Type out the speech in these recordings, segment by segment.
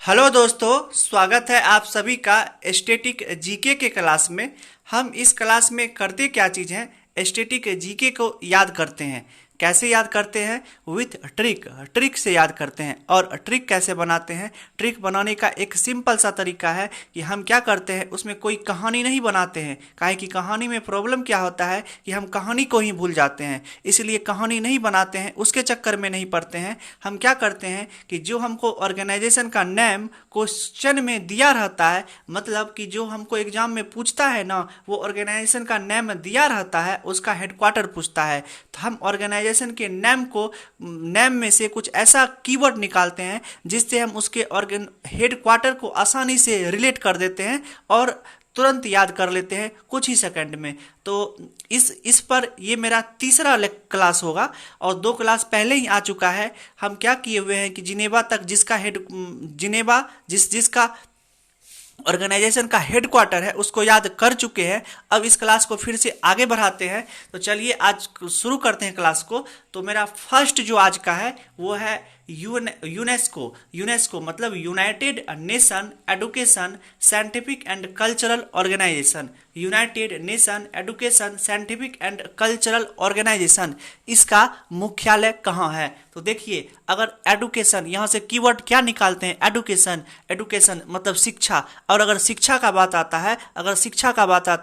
Hello दोस्तों, स्वागत है आप सभी का स्टैटिक जीके के क्लास में। हम इस क्लास में करते क्या चीज़ है, स्टैटिक जीके को याद करते हैं। कैसे याद करते हैं? With trick. ट्रिक से याद करते हैं। और ट्रिक कैसे बनाते हैं? ट्रिक बनाने का एक सिंपल सा तरीका है कि हम क्या करते हैं, उसमें कोई कहानी नहीं बनाते हैं। काहे कि कहानी में प्रॉब्लम क्या होता है कि हम कहानी को ही भूल जाते हैं, इसलिए कहानी नहीं बनाते हैं, उसके चक्कर में नहीं पड़ते हैं। हम क्या करते हैं कि जो हमको ऑर्गेनाइजेशन का नेम क्वेश्चन में दिया रहता है, मतलब कि जो हमको एग्जाम में पूछता है ना, वो ऑर्गेनाइजेशन का नेम दिया रहता है, उसका हेडक्वार्टर पूछता है। तो हम ऑर्गेनाइजेशन के नेम में से कुछ ऐसा कीवर्ड निकालते हैं जिससे हम उसके ऑर्गन हेडक्वार्टर को आसानी से रिलेट कर देते हैं और तुरंत याद कर लेते हैं कुछ ही सेकंड में। तो इस पर ये मेरा तीसरा क्लास होगा और 2 क्लास पहले ही आ चुका है। हम क्या किए हुए हैं कि जिनेवा तक जिसका जिनेवा जिसका ऑर्गेनाइजेशन का हेडक्वार्टर है उसको याद कर चुके हैं। अब इस क्लास को फिर से आगे बढ़ाते हैं। तो चलिए आज शुरू करते हैं क्लास को। तो मेरा फर्स्ट जो आज का है वो है यूनेस्को। यूनेस्को मतलब united nation education scientific and cultural organisation. United nation education scientific and cultural organisation, इसका मुख्यालय कहाँ है? तो देखिए, अगर एडुकेशन, यहाँ से कीवर्ड क्या निकालते हैं? एडुकेशन। एडुकेशन मतलब शिक्षा। और अगर शिक्षा का बात आता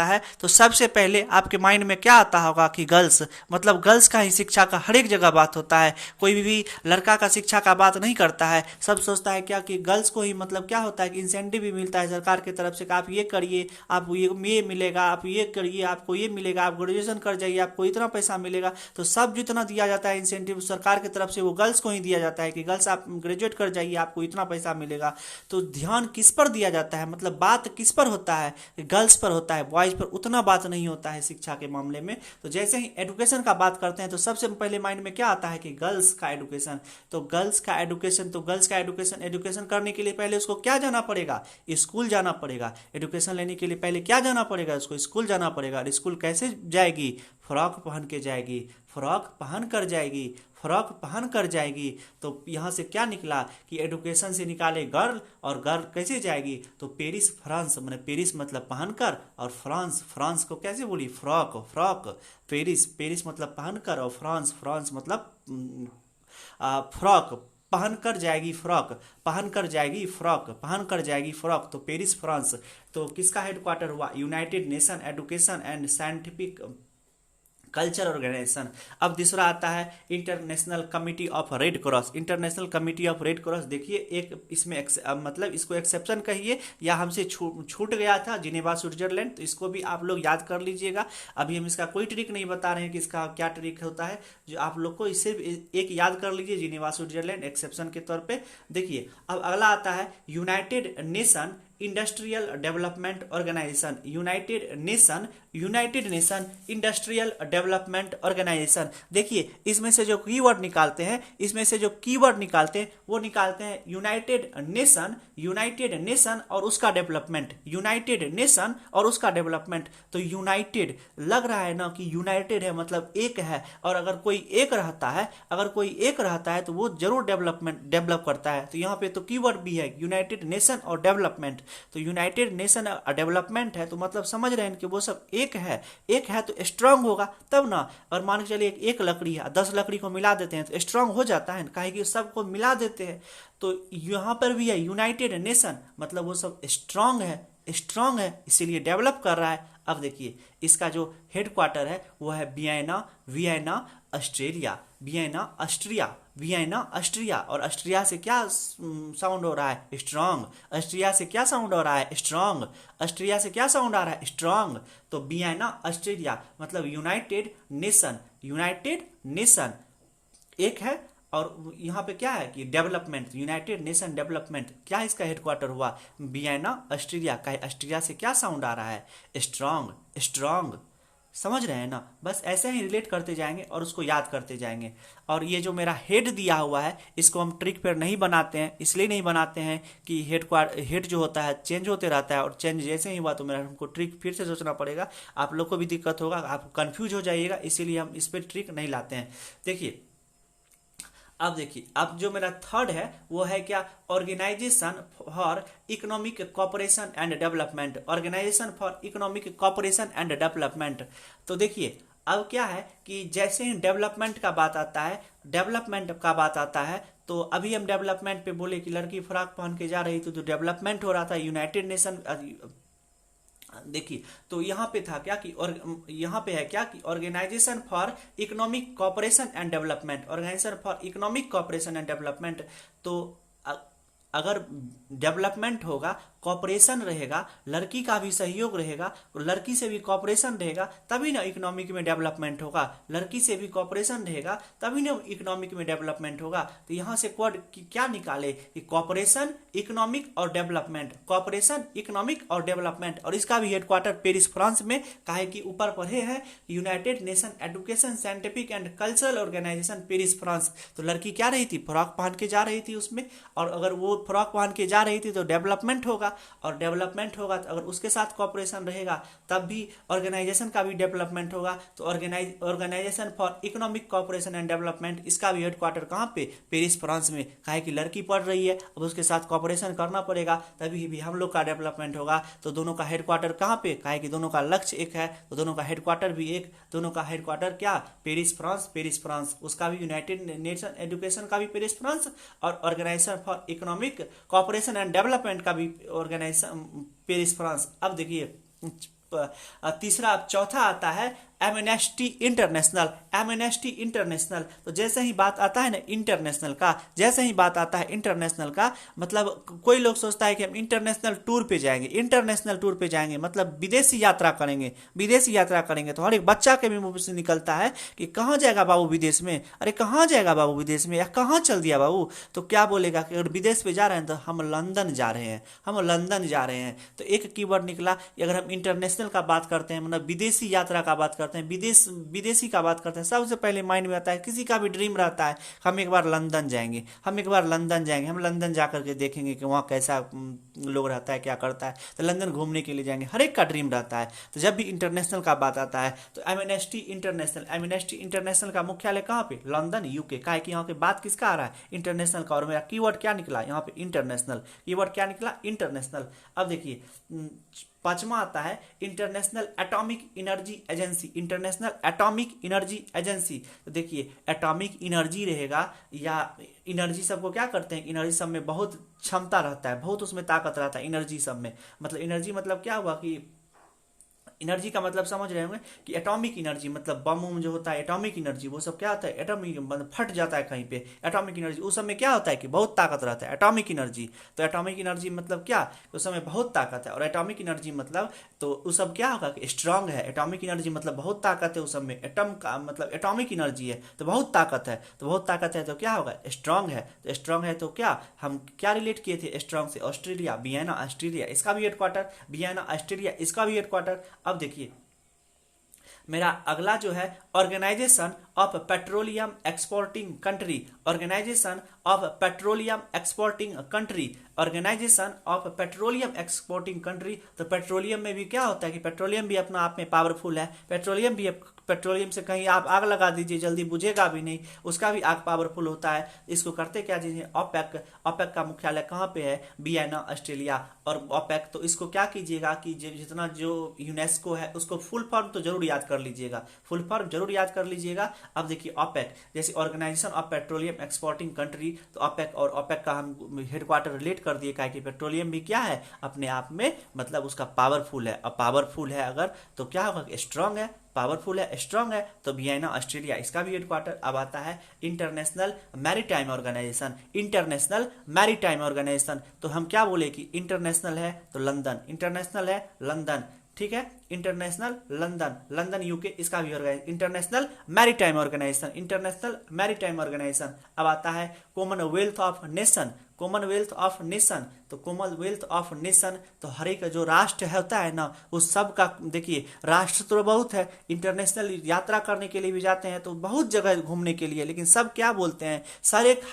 है, तो सबसे पहले आपके माइंड में क्या आता होगा कि गर्ल्स, मतलब गर्ल्स का ही शिक्षा का हर एक जगह बात होता है। कोई भी लड़का का शिक्षा का बात नहीं करता है। सब सोचता है क्या कि गर्ल्स को ही, मतलब क्या होता है कि इंसेंटिव भी मिलता है सरकार की तरफ से कि आप ये करिए, आप ये मिलेगा, आप ये करिए, आपको ये मिलेगा, आप ग्रेजुएशन कर जाइए, आपको इतना पैसा मिलेगा। तो सब जितना दिया जाता है इंसेंटिव सरकार की तरफ से, वो गर्ल्स को ही दिया जाता है कि गर्ल्स आप ग्रेजुएट कर जाइए, आपको इतना पैसा मिलेगा। तो ध्यान किस पर दिया जाता है, मतलब बात किस पर होता है? गर्ल्स पर होता है, बॉयज पर उतना बात नहीं होता है शिक्षा के मामले में। तो जैसे ही एजुकेशन का बात करते हैं तो सबसे पहले माइंड में क्या आता है कि गर्ल्स का एजुकेशन। तो गर्ल्स का एजुकेशन, एजुकेशन करने के लिए पहले उसको क्या जाना पड़ेगा? स्कूल जाना पड़ेगा। एजुकेशन लेने के लिए पहले क्या जाना पड़ेगा? उसको स्कूल जाना पड़ेगा। और स्कूल कैसे जाएगी? फ्रॉक पहन के जाएगी, फ्रॉक पहन कर जाएगी। तो यहाँ से क्या निकला कि एजुकेशन से निकाले गर्ल, और गर्ल कैसे जाएगी? तो पेरिस फ्रांस, मैंने पेरिस मतलब पहनकर, और फ्रांस को कैसे बोली? फ्रॉक। पेरिस मतलब पहनकर, और फ्रांस मतलब फ्रॉक। पहन कर जाएगी फ्रॉक। तो पेरिस फ्रांस। तो किसका हेडक्वार्टर हुआ? United nation education and scientific culture organisation. अब दूसरा आता है international committee of red cross. International committee of red cross, देखिए एक इसमें मतलब इसको एक्सेप्शन कहिए, या हमसे छूट गया था जिनेवा स्विट्जरलैंड, तो इसको भी आप लोग याद कर लीजिएगा। अभी हम इसका कोई ट्रिक नहीं बता रहे हैं कि इसका क्या ट्रिक होता है, जो आप लोग को सिर्फ एक याद कर लीजिए, जिनेवा स्विट्जरलैंड एक्सेप्शन के तौर पे। देखिए, अब अगला आता है united nation industrial development organisation. United nation industrial development organisation. देखिए, इसमें से जो कीवर्ड निकालते हैं, वो निकालते हैं यूनाइटेड नेशन और उसका डेवलपमेंट। तो यूनाइटेड लग रहा है ना कि यूनाइटेड है, मतलब एक है। और अगर कोई एक रहता है तो वो जरूर डेवलप करता है। तो यहाँ पे तो कीवर्ड भी है यूनाइटेड नेशन और डेवलपमेंट। तो यूनाइटेड नेशन डेवलपमेंट है, तो मतलब समझ रहे हैं कि वो सब एक है तो स्ट्रांग होगा तब ना। और मान के चलिए एक लकड़ी है, 10 लकड़ी को मिला देते हैं तो स्ट्रांग हो जाता है, काहे कि सबको मिला देते हैं। तो यहाँ पर भी है यूनाइटेड नेशन, मतलब वो सब स्ट्रांग है, इसीलिए डेवलप कर रहा है। अब देखिए, इसका जो हेडक्वार्टर है वो है वियना ऑस्ट्रिया। और ऑस्ट्रिया से क्या साउंड हो रहा है? स्ट्रांग। ऑस्ट्रिया से क्या साउंड आ रहा है? स्ट्रांग। तो वियना ऑस्ट्रिया मतलब यूनाइटेड नेशन एक है। और यहाँ पे क्या है कि डेवलपमेंट, यूनाइटेड नेशन डेवलपमेंट, क्या इसका हेडक्वार्टर हुआ? वियना ऑस्ट्रिया का। ऑस्ट्रिया से क्या साउंड आ रहा है? स्ट्रांग। समझ रहे हैं ना? बस ऐसे ही रिलेट करते जाएंगे और उसको याद करते जाएंगे। और ये जो मेरा हेड दिया हुआ है, इसको हम ट्रिक पर नहीं बनाते हैं, इसलिए नहीं बनाते हैं कि हेड जो होता है चेंज होते रहता है, और चेंज जैसे ही हुआ तो मेरा हमको ट्रिक फिर से सोचना पड़ेगा। आप लोग को भी दिक्कत होगा, आप कंफ्यूज हो जाइएगा, इसीलिए हम इस पर ट्रिक नहीं लाते हैं। देखिए, अब देखिए, अब जो मेरा थर्ड है वो है क्या, organisation for economic cooperation and development, organisation for economic cooperation and development. तो देखिए अब क्या है कि जैसे ही डेवलपमेंट का बात आता है, डेवलपमेंट का बात आता है, तो अभी हम डेवलपमेंट पे बोले कि लड़की फ्रॉक पहन के जा रही थी तो डेवलपमेंट हो रहा था, यूनाइटेड नेशन। देखिए तो यहाँ पे था क्या कि, और यहाँ पे है क्या कि organisation for economic cooperation and development, organisation for economic cooperation and development. तो अगर डेवलपमेंट होगा, कॉपरेशन रहेगा, लड़की का भी सहयोग रहेगा, लड़की से भी कॉपरेशन रहेगा, तभी ना इकोनॉमिक में डेवलपमेंट होगा, लड़की से भी कॉपरेशन रहेगा तभी ना इकोनॉमिक में डेवलपमेंट होगा। तो यहाँ से वर्ड क्या निकाले कि कॉपरेशन, इकोनॉमिक और डेवलपमेंट, कॉपरेशन, इकोनॉमिक और डेवलपमेंट। और इसका भी हेडक्वार्टर पेरिस फ्रांस में, काहे कि ऊपर पढ़े हैं united nation education scientific and cultural organisation Paris France. तो लड़की क्या रही थी, फ्रॉक पहन के जा रही थी उसमें, और अगर वो फ्रॉक पहन के जा रही थी तो डेवलपमेंट होगा, और डेवलपमेंट होगा तो अगर उसके साथ कॉपरेशन रहेगा तब भी ऑर्गेनाइजेशन का भी डेवलपमेंट होगा। तो organisation for economic cooperation and development, इसका भी हेडक्वार्टर कहाँ पे, पेरिस फ्रांस में। काहे कि लड़की पढ़ रही है, अब उसके साथ कॉपरेशन करना पड़ेगा तभी भी हम लोग का डेवलपमेंट होगा। तो दोनों का हेडक्वार्टर कहाँ पे, काहे कि दोनों का लक्ष्य एक है तो दोनों का हेडक्वार्टर भी एक, दोनों का हेडक्वार्टर क्या, पेरिस फ्रांस, पेरिस फ्रांस। उसका भी यूनाइटेड नेशन एजुकेशन का भी पेरिस फ्रांस, और organisation for economic cooperation and development का भी ऑर्गेनाइजेशन पेरिस फ्रांस। अब देखिए तीसरा, अब चौथा आता है एमनेस्टी इंटरनेशनल, एमनेस्टी इंटरनेशनल। तो जैसे ही बात आता है ना इंटरनेशनल का, जैसे ही बात आता है इंटरनेशनल का, मतलब कोई लोग सोचता है कि हम इंटरनेशनल टूर पे जाएंगे, इंटरनेशनल टूर पे जाएंगे मतलब विदेशी यात्रा करेंगे, विदेशी यात्रा करेंगे। तो हर एक बच्चा के भी मुंह से निकलता है कि कहाँ जाएगा बाबू विदेश में, अरे कहाँ जाएगा बाबू विदेश में, या कहाँ चल दिया बाबू। तो क्या बोलेगा कि अगर विदेश पे जा रहे हैं तो हम लंदन जा रहे हैं, हम लंदन जा रहे हैं। तो एक कीवर्ड निकला, अगर हम इंटरनेशनल का बात करते हैं मतलब विदेशी यात्रा का बात करते हैं, विदेशी का बात करते हैं, सबसे पहले माइंड में आता है, किसी का भी ड्रीम रहता है हम एक बार लंदन जाएंगे, हम एक बार लंदन जाएंगे, हम लंदन जा करके देखेंगे कि वहाँ कैसा लोग रहता है, क्या करता है, तो लंदन घूमने के लिए जाएंगे, हर एक का ड्रीम रहता है। तो जब भी इंटरनेशनल का बात आता है तो एमनेस्टी इंटरनेशनल, एमनेस्टी इंटरनेशनल का मुख्यालय कहाँ पे, लंदन, यूके। का है कि यहाँ पे बात किसका आ रहा है, इंटरनेशनल का। और मेरा कीवर्ड क्या निकला यहाँ पे, इंटरनेशनल, कीवर्ड क्या निकला, इंटरनेशनल। अब देखिए पांचवा आता है international atomic energy agency, international atomic energy agency. तो देखिए एटॉमिक एनर्जी रहेगा, या एनर्जी सबको क्या करते हैं, एनर्जी सब में बहुत क्षमता रहता है, बहुत उसमें ताकत रहता है एनर्जी सब में। मतलब एनर्जी मतलब क्या हुआ कि एनर्जी का मतलब समझ रहे होंगे कि एटॉमिक एनर्जी मतलब बम उम जो होता है, एटॉमिक एनर्जी वो सब क्या होता है, एटॉमिक मतलब फट जाता है कहीं पे, एटॉमिक एनर्जी उस समय क्या होता है कि बहुत ताकत रहता है, एटॉमिक एनर्जी। तो एटॉमिक एनर्जी मतलब क्या, उस समय बहुत ताकत है। और एटॉमिक एनर्जी मतलब तो उस सब क्या होगा कि स्ट्रांग है, एटॉमिक एनर्जी मतलब बहुत ताकत है उस सब में, एटम का मतलब एटॉमिक एनर्जी है तो बहुत ताकत है, तो बहुत ताकत है तो क्या होगा, स्ट्रांग है। तो स्ट्रांग है तो क्या, हम क्या रिलेट किए थे स्ट्रांग से, ऑस्ट्रेलिया, वियना ऑस्ट्रेलिया, इसका भी हेडक्वार्टर, वियना ऑस्ट्रेलिया, इसका भी हेडक्वार्टर। अब देखिए मेरा अगला जो है organisation of petroleum exporting country, organisation of petroleum exporting country, organisation of petroleum exporting country. तो पेट्रोलियम में भी क्या होता है कि पेट्रोलियम भी अपना आप में पावरफुल है, पेट्रोलियम भी, पेट्रोलियम से कहीं आप आग लगा दीजिए जल्दी बुझेगा भी नहीं, उसका भी आग पावरफुल होता है। इसको करते क्या चीजें, ओपेक, ओपेक का मुख्यालय कहाँ पे है, वियना ऑस्ट्रेलिया। और ओपेक तो इसको क्या कीजिएगा कि जितना जो यूनेस्को है उसको फुल फॉर्म तो जरूर याद कर लीजिएगा, फुल फॉर्म जरूर याद कर लीजिएगा। अब देखिए ओपेक जैसे organisation of petroleum exporting country, तो ओपेक और ओपेक का हम हेडक्वार्टर रिलेट कर दिए, कि पेट्रोलियम भी क्या है अपने आप में मतलब उसका पावरफुल है। अब पावरफुल है अगर तो क्या होगा, स्ट्रांग है, पावरफुल है, स्ट्रांग है, तो वियना ऑस्ट्रेलिया, इसका भी हेडक्वार्टर। अब आता है international maritime organisation, international maritime organisation. तो हम क्या बोले कि इंटरनेशनल है तो लंदन, इंटरनेशनल है लंदन, ठीक है, इंटरनेशनल लंदन, लंदन यूके, इसका भी organisation international maritime organisation, international maritime organisation. अब आता है commonwealth of nation, commonwealth of nation. तो कॉमनवेल्थ ऑफ नेशन तो हर एक जो राष्ट्र होता है ना उस सब का, देखिए राष्ट्र तो बहुत है, इंटरनेशनल यात्रा करने के लिए भी जाते हैं तो बहुत जगह घूमने के लिए, लेकिन सब क्या बोलते हैं,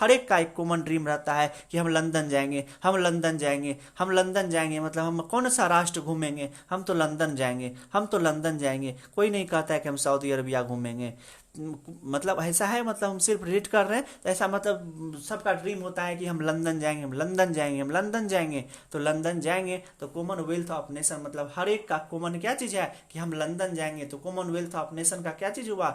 हर एक का एक कॉमन ड्रीम रहता है कि हम लंदन जाएंगे, हम लंदन जाएंगे, हम लंदन जाएंगे, मतलब हम कौन सा राष्ट्र घूमेंगे, हम तो लंदन जाएंगे, हम तो लंदन जाएंगे। कोई नहीं कहता है कि हम सऊदी अरबिया घूमेंगे, मतलब ऐसा है, मतलब हम सिर्फ रीड कर रहे हैं तो ऐसा, मतलब सबका ड्रीम होता है कि हम लंदन जाएंगे, हम लंदन जाएंगे, हम लंदन जाएंगे। तो लंदन जाएंगे तो कॉमनवेल्थ ऑफ नेशन, मतलब हर एक का कॉमन क्या चीज़ है कि हम लंदन जाएंगे। तो कॉमनवेल्थ ऑफ नेशन का क्या चीज़ हुआ,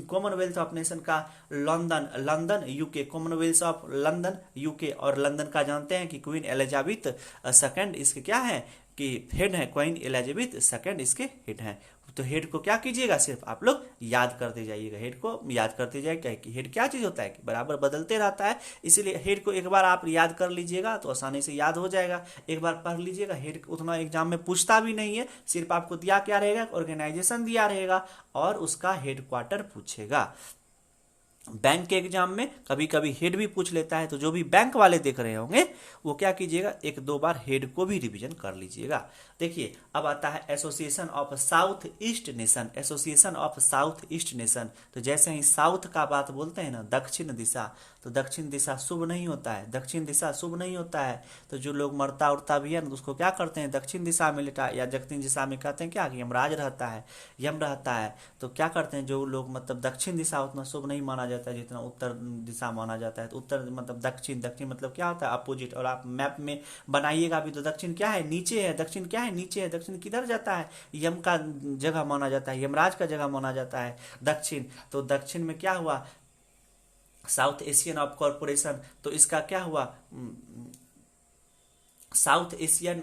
कॉमनवेल्थ ऑफ नेशन का London, London UK, Commonwealth of London UK. और लंदन का जानते हैं कि क्वीन एलिजाबेथ सेकंड इसके क्या है कि हेड है, क्वीन एलिजाबेथ सेकंड इसके हेड हैं। तो हेड को क्या कीजिएगा, सिर्फ आप लोग याद करते जाइएगा, हेड को याद करते जाइए कि हेड क्या चीज़ होता है कि बराबर बदलते रहता है। इसीलिए हेड को एक बार आप याद कर लीजिएगा तो आसानी से याद हो जाएगा। एक बार पढ़ लीजिएगा, हेड उतना एग्जाम में पूछता भी नहीं है, सिर्फ आपको दिया क्या रहेगा, ऑर्गेनाइजेशन दिया रहेगा और उसका हेड क्वार्टर पूछेगा। बैंक के एग्जाम में कभी कभी हेड भी पूछ लेता है, तो जो भी बैंक वाले देख रहे होंगे वो क्या कीजिएगा, एक दो बार हेड को भी रिवीजन कर लीजिएगा। देखिए अब आता है association of south east nation, association of south east nation. तो जैसे ही साउथ का बात बोलते हैं ना, दक्षिण दिशा, तो दक्षिण दिशा शुभ नहीं होता है, दक्षिण दिशा शुभ नहीं होता है। तो जो लोग मरता उड़ता भी है ना, तो उसको क्या करते हैं, दक्षिण दिशा में लेटा, या दक्षिण दिशा में कहते हैं क्या कि यमराज रहता है, यम रहता है। तो क्या करते हैं जो लोग, मतलब दक्षिण दिशा उतना शुभ नहीं माना जाता है जितना उत्तर दिशा माना जाता है। तो उत्तर मतलब दक्षिण, दक्षिण मतलब क्या होता है, अपोजिट। और आप मैप में बनाइएगा भी तो दक्षिण क्या है, नीचे है, दक्षिण क्या है, नीचे है। दक्षिण किधर जाता है, यम का जगह माना जाता है, यमराज का जगह माना जाता है दक्षिण। तो दक्षिण में क्या हुआ, साउथ एशियन ऑफ कॉरपोरेशन। तो इसका क्या हुआ, south Asian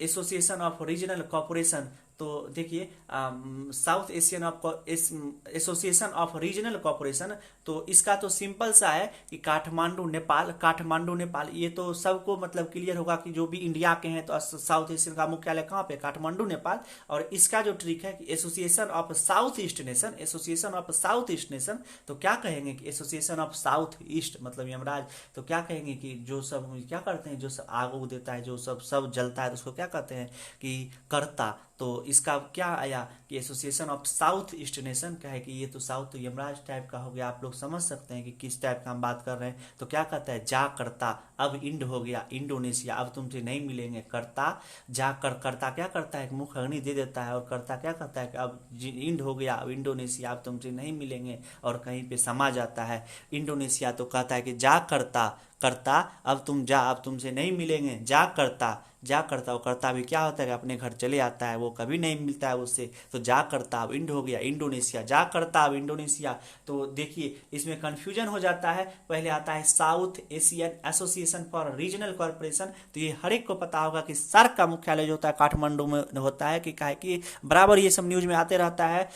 association of regional corporation. तो देखिए south Asian of association of regional corporation. तो इसका तो सिंपल सा है कि काठमांडू नेपाल, काठमांडू नेपाल। ये तो सबको मतलब क्लियर होगा कि जो भी इंडिया के हैं तो साउथ एशियन का मुख्यालय कहाँ पे, काठमांडू नेपाल। और इसका जो ट्रिक है कि association of south east nation, association of south east nation. तो क्या कहेंगे कि एसोसिएशन ऑफ साउथ ईस्ट मतलब यमराज। तो क्या कहेंगे कि जो सब क्या करते हैं, जो सब आग उग देता है, जो सब जलता है, तो उसको क्या कहते हैं कि कर्ता। तो इसका क्या आया कि association of south east nation का है कि ये तो साउथ यमराज टाइप का हो गया। आप लोग समझ सकते हैं कि किस टाइप का हम बात कर रहे हैं। तो क्या कहता है, जा करता, अब इंड हो गया, इंडोनेशिया, अब तुमसे नहीं मिलेंगे। करता जा कर, करता क्या करता है, मुख अग्नि दे देता है। और करता क्या कहता है कि अब इंड हो गया, अब इंडोनेशिया, अब तुमसे नहीं मिलेंगे। और कहीं पे समा जाता है इंडोनेशिया। तो कहता है कि जा करता, करता अब तुम जा, अब तुमसे नहीं मिलेंगे। जा करता, जा करता, वो करता भी क्या होता है कि अपने घर चले आता है, वो कभी नहीं मिलता है उससे। तो जा करता अब इंड हो गया, इंडोनेशिया, जा करता अब इंडोनेशिया। तो देखिए इसमें कंफ्यूजन हो जाता है। पहले आता है south Asian association for regional corporation. तो ये हर एक को पता होगा कि सार्क का मुख्यालय जो होता है काठमांडू में होता है। कि काहे कि बराबर ये सब न्यूज में आते रहता है।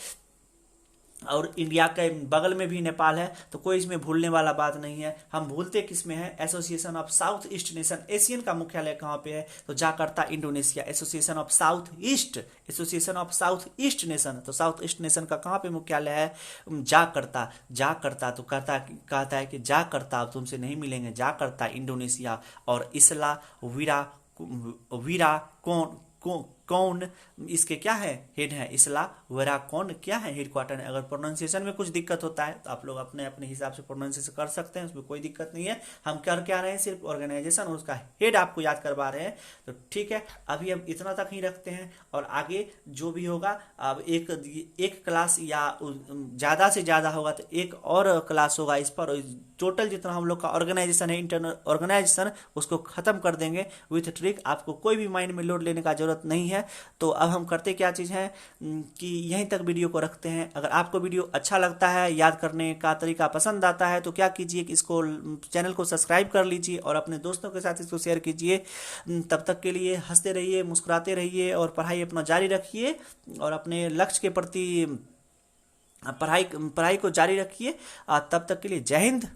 और इंडिया के बगल में भी नेपाल है। तो कोई इसमें भूलने वाला बात नहीं है। हम भूलते किस में है, association of south east nation. Asian का मुख्यालय कहाँ पे है, तो Jakarta Indonesia. Association of south east, association of south east nation. तो साउथ ईस्ट नेशन का कहाँ पे मुख्यालय है, जाकर्ता, जाकर्ता। तो कहता है कि जाकर्ता अब तुमसे नहीं मिलेंगे, जाकर्ता इंडोनेशिया। और इसला वीरा, वीरा कौन इसके क्या है, हेड है। इसला वेरा कौन क्या है, हेड क्वार्टर है। अगर प्रोनाउंसिएशन में कुछ दिक्कत होता है तो आप लोग अपने अपने हिसाब से प्रोनाउंसिएशन कर सकते हैं, उसमें कोई दिक्कत नहीं है। हम कर क्या रहे हैं, सिर्फ ऑर्गेनाइजेशन और उसका हेड आपको याद करवा रहे हैं। तो ठीक है, अभी हम इतना तक ही रखते हैं। और आगे जो भी होगा, अब एक क्लास या ज़्यादा से ज़्यादा होगा तो एक और क्लास होगा इस पर। टोटल जितना हम लोग का ऑर्गेनाइजेशन है, इंटरनल ऑर्गेनाइजेशन, उसको खत्म कर देंगे विथ ट्रिक। आपको कोई भी माइंड में लोड लेने का जरूरत नहीं है। तो अब हम करते क्या चीज़ है कि यहीं तक वीडियो को रखते हैं। अगर आपको वीडियो अच्छा लगता है, याद करने का तरीका पसंद आता है, तो क्या कीजिए कि इसको, चैनल को सब्सक्राइब कर लीजिए और अपने दोस्तों के साथ इसको शेयर कीजिए। तब तक के लिए हंसते रहिए, मुस्कुराते रहिए और पढ़ाई अपना जारी रखिए। और अपने लक्ष्य के प्रति पढ़ाई को जारी रखिए। तब तक के लिए जय हिंद,